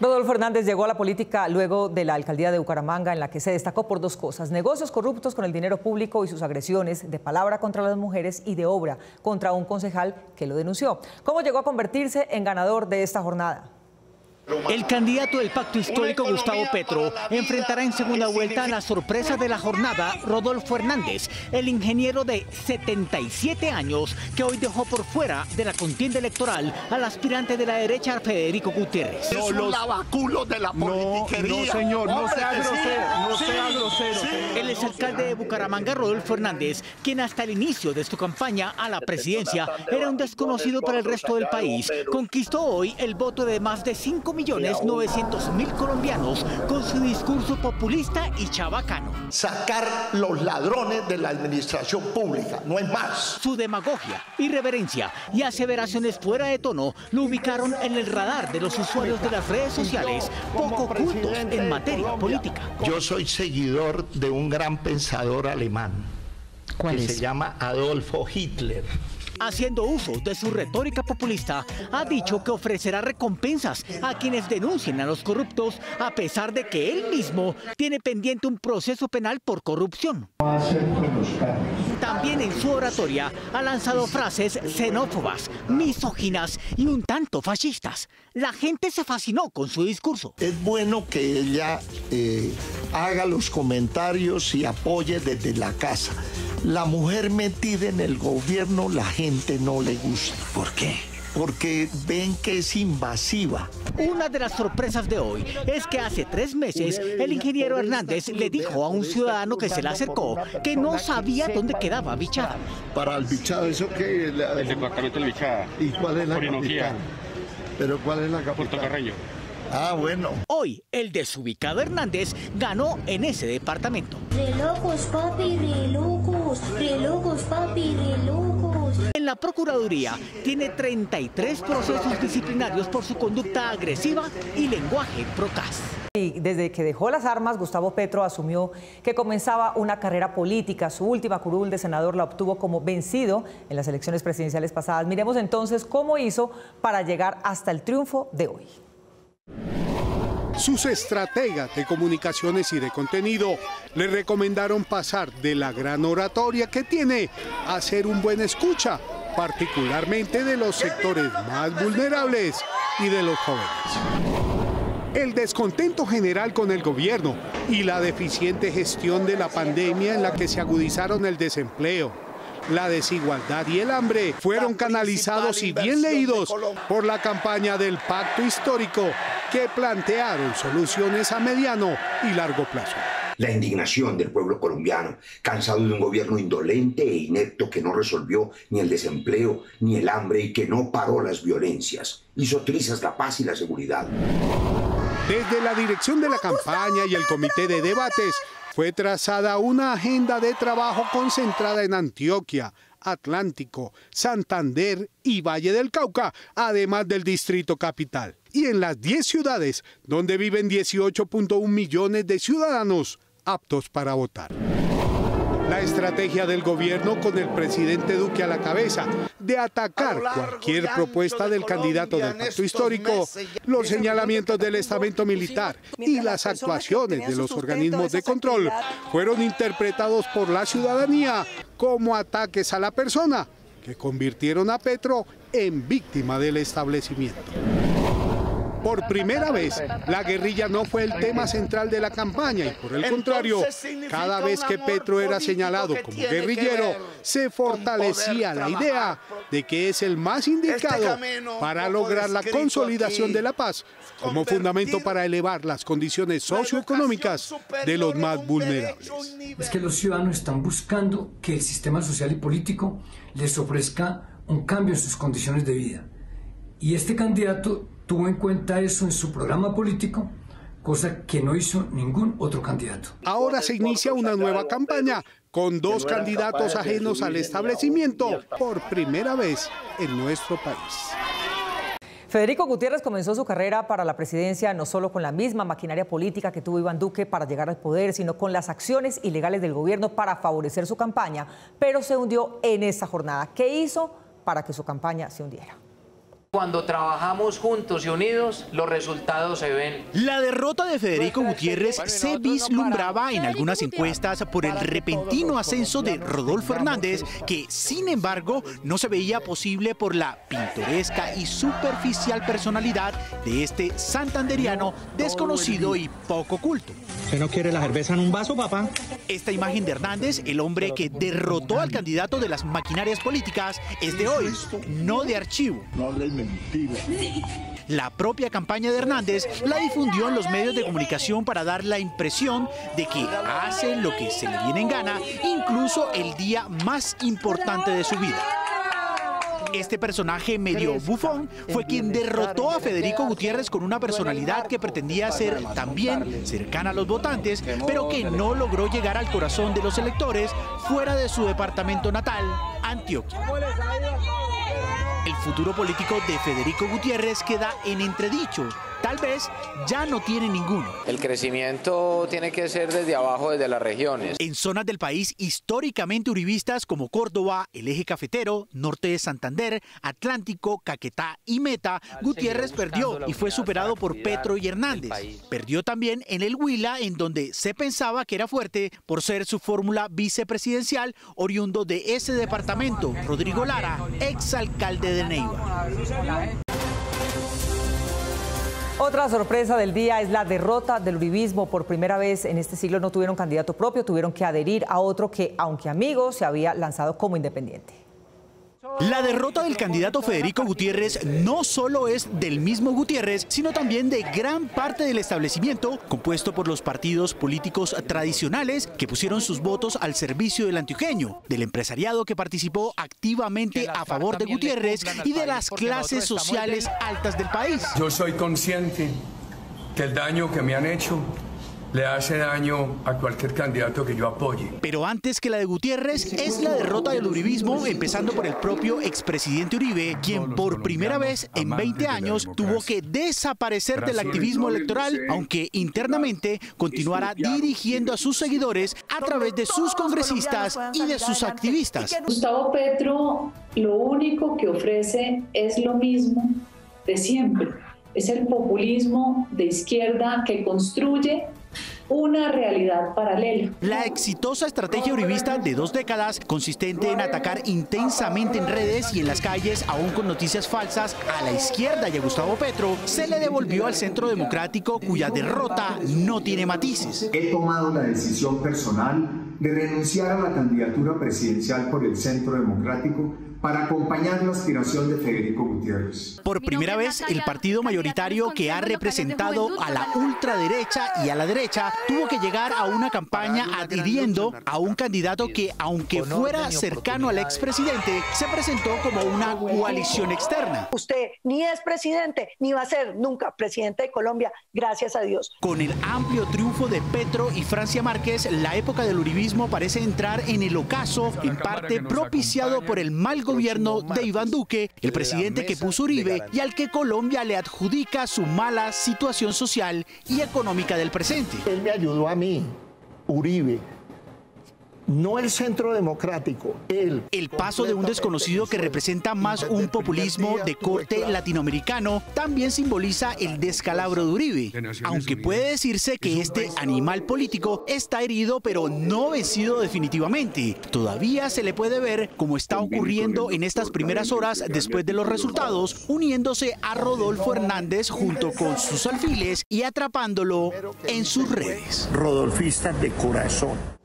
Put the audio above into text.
Rodolfo Hernández llegó a la política luego de la alcaldía de Bucaramanga, en la que se destacó por dos cosas: negocios corruptos con el dinero público y sus agresiones de palabra contra las mujeres y de obra contra un concejal que lo denunció. ¿Cómo llegó a convertirse en ganador de esta jornada? El candidato del Pacto Histórico, Gustavo Petro, enfrentará en segunda vuelta a la sorpresa de la jornada, Rodolfo Hernández, el ingeniero de 77 años que hoy dejó por fuera de la contienda electoral al aspirante de la derecha, Federico Gutiérrez. Es un lavaculo de la politiquería. No, señor, no sea grosero, no sea grosero. El exalcalde de Bucaramanga, Rodolfo Hernández, quien hasta el inicio de su campaña a la presidencia era un desconocido para el resto del país, conquistó hoy el voto de más de 5.900.000 colombianos con su discurso populista y chabacano. Sacar los ladrones de la administración pública, no es más. Su demagogia, irreverencia y aseveraciones fuera de tono lo ubicaron en el radar de los usuarios de las redes sociales, poco cultos en materia política. Yo soy seguidor de un gran pensador alemán que se llama Adolfo Hitler. Haciendo uso de su retórica populista, ha dicho que ofrecerá recompensas a quienes denuncien a los corruptos, a pesar de que él mismo tiene pendiente un proceso penal por corrupción. También en su oratoria ha lanzado frases xenófobas, misóginas y un tanto fascistas. La gente se fascinó con su discurso. Es bueno que ella haga los comentarios y apoye desde la casa. La mujer metida en el gobierno, la gente no le gusta. ¿Por qué? Porque ven que es invasiva. Una de las sorpresas de hoy es que hace 3 meses el ingeniero Hernández le dijo a un ciudadano que se le acercó que no sabía dónde quedaba Bichada. Para el Bichada, ¿eso qué? El departamento del Bichada. ¿Y cuál es la capital? ¿Pero cuál es la capital? Puerto Carreño. Ah, bueno. Hoy, el desubicado Hernández ganó en ese departamento. Re locos, papi, re locos, papi, re locos. En la Procuraduría tiene 33 procesos disciplinarios por su conducta agresiva y lenguaje procaz. Y desde que dejó las armas, Gustavo Petro asumió que comenzaba una carrera política. Su última curul de senador la obtuvo como vencido en las elecciones presidenciales pasadas. Miremos entonces cómo hizo para llegar hasta el triunfo de hoy. Sus estrategas de comunicaciones y de contenido le recomendaron pasar de la gran oratoria que tiene a ser un buen escucha, particularmente de los sectores más vulnerables y de los jóvenes. El descontento general con el gobierno y la deficiente gestión de la pandemia, en la que se agudizaron el desempleo, la desigualdad y el hambre, fueron canalizados y bien leídos por la campaña del Pacto Histórico, que plantearon soluciones a mediano y largo plazo. La indignación del pueblo colombiano, cansado de un gobierno indolente e inepto que no resolvió ni el desempleo ni el hambre y que no paró las violencias, hizo trizas la paz y la seguridad. Desde la dirección de la campaña y el comité de debates, fue trazada una agenda de trabajo concentrada en Antioquia, Atlántico, Santander y Valle del Cauca, además del Distrito Capital. Y en las 10 ciudades donde viven 18.1 millones de ciudadanos aptos para votar. La estrategia del gobierno, con el presidente Duque a la cabeza, de atacar cualquier propuesta del candidato del Pacto Histórico, los señalamientos del estamento militar y las actuaciones de los organismos de control fueron interpretados por la ciudadanía como ataques a la persona, que convirtieron a Petro en víctima del establecimiento. Por primera vez, la guerrilla no fue el tema central de la campaña y, por el contrario, cada vez que Petro era señalado como guerrillero, se fortalecía la idea de que es el más indicado para lograr la consolidación de la paz como fundamento para elevar las condiciones socioeconómicas de los más vulnerables. Es que los ciudadanos están buscando que el sistema social y político les ofrezca un cambio en sus condiciones de vida. Y este candidato tuvo en cuenta eso en su programa político, cosa que no hizo ningún otro candidato. Ahora se inicia una nueva campaña con 2 candidatos ajenos al establecimiento por primera vez en nuestro país. Federico Gutiérrez comenzó su carrera para la presidencia no solo con la misma maquinaria política que tuvo Iván Duque para llegar al poder, sino con las acciones ilegales del gobierno para favorecer su campaña, pero se hundió en esta jornada. ¿Qué hizo para que su campaña se hundiera? Cuando trabajamos juntos y unidos, los resultados se ven. La derrota de Federico Gutiérrez se vislumbraba en algunas encuestas por el repentino ascenso de Rodolfo Hernández, que sin embargo no se veía posible por la pintoresca y superficial personalidad de este santanderiano desconocido y poco culto. ¿Usted no quiere la cerveza en un vaso, papá? Esta imagen de Hernández, el hombre que derrotó al candidato de las maquinarias políticas, es de hoy, no de archivo. No hables mentira. La propia campaña de Hernández la difundió en los medios de comunicación para dar la impresión de que hace lo que se le viene en gana, incluso el día más importante de su vida. Este personaje medio bufón fue quien derrotó a Federico Gutiérrez con una personalidad que pretendía ser también cercana a los votantes, pero que no logró llegar al corazón de los electores fuera de su departamento natal, Antioquia. El futuro político de Federico Gutiérrez queda en entredicho. Tal vez ya no tiene ninguno. El crecimiento tiene que ser desde abajo, desde las regiones. En zonas del país históricamente uribistas como Córdoba, el Eje Cafetero, Norte de Santander, Atlántico, Caquetá y Meta, Gutiérrez perdió y fue superado por Petro y Hernández. Perdió también en el Huila, en donde se pensaba que era fuerte por ser su fórmula vicepresidencial, oriundo de ese departamento, Rodrigo Lara, exalcalde de Neiva. Otra sorpresa del día es la derrota del uribismo. Por primera vez en este siglo no tuvieron candidato propio, tuvieron que adherir a otro que, aunque amigo, se había lanzado como independiente. La derrota del candidato Federico Gutiérrez no solo es del mismo Gutiérrez, sino también de gran parte del establecimiento compuesto por los partidos políticos tradicionales que pusieron sus votos al servicio del antioqueño, del empresariado que participó activamente a favor de Gutiérrez y de las clases sociales altas del país. Yo soy consciente que el daño que me han hecho le hace daño a cualquier candidato que yo apoye. Pero antes que la de Gutiérrez es la derrota del uribismo, empezando por el propio expresidente Uribe, quien por primera vez en 20 años tuvo que desaparecer del activismo electoral, aunque internamente continuara dirigiendo a sus seguidores a través de sus congresistas y de sus activistas. Gustavo Petro lo único que ofrece es lo mismo de siempre. Es el populismo de izquierda que construye una realidad paralela. La exitosa estrategia uribista de 2 décadas, consistente en atacar intensamente en redes y en las calles, aún con noticias falsas, a la izquierda y a Gustavo Petro, se le devolvió al Centro Democrático, cuya derrota no tiene matices. He tomado la decisión personal de renunciar a la candidatura presidencial por el Centro Democrático para acompañar la aspiración de Federico Gutiérrez. Por primera vez, el partido mayoritario que ha representado a la ultraderecha y a la derecha tuvo que llegar a una campaña adhiriendo a un candidato que, aunque fuera cercano al expresidente, se presentó como una coalición externa. Usted ni es presidente, ni va a ser nunca presidente de Colombia, gracias a Dios. Con el amplio triunfo de Petro y Francia Márquez, la época del uribismo parece entrar en el ocaso, en parte propiciado por el mal gobierno de Iván Duque, el presidente que puso Uribe y al que Colombia le adjudica su mala situación social y económica del presente. Él me ayudó a mí, Uribe. No el Centro Democrático, él. El paso de un desconocido que representa más un populismo de corte latinoamericano también simboliza el descalabro de Uribe, aunque puede decirse que este animal político está herido pero no vencido definitivamente. Todavía se le puede ver, como está ocurriendo en estas primeras horas después de los resultados, uniéndose a Rodolfo Hernández junto con sus alfiles y atrapándolo en sus redes. Rodolfista de corazón.